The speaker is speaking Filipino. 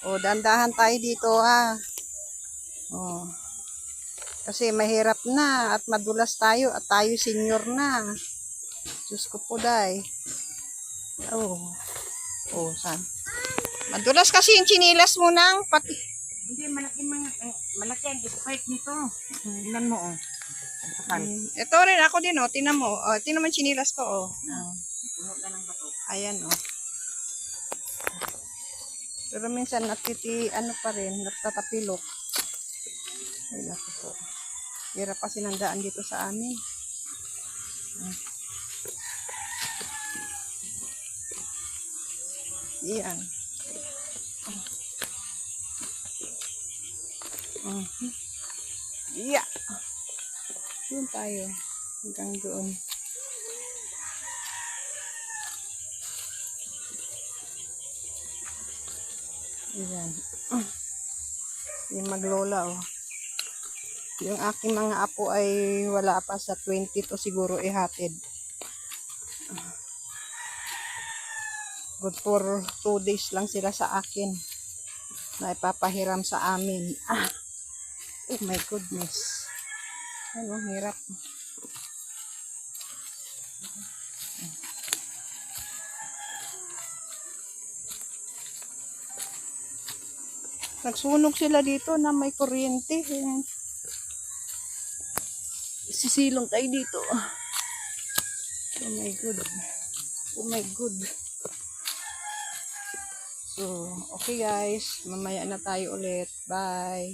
O, dandahan tayo dito ha. O, kasi mahirap na at madulas tayo at tayo senior na. Diyos ko po, day. Oh. Oh, saan? Madulas kasi yung chinilas mo nang pati. Hindi, malaki ang spike nito. Tingnan mo, oh. Ito rin, ako din, oh. Tinan mo. Oh, tinan mo yung chinilas ko, oh. Puno ka ng bato. Ayan, oh. Pero minsan, ano pa rin, natatapilok. Ay, naku po. Hirap kasi ng daan dito sa amin. Iyan. Yeah. Doon tayo. Hanggang doon. Ayan. Yung maglola, oh. Yung aking mga apo ay wala pa sa 22 siguro ihatid. Good for 2 days lang sila sa akin. Na ipapahiram sa amin. Oh my goodness. Ano, hirap. Nagsunog sila dito na may kuryente. Sisilong tayo dito. Oh my god. Oh my god. So, okay guys. Mamaya na tayo ulit. Bye.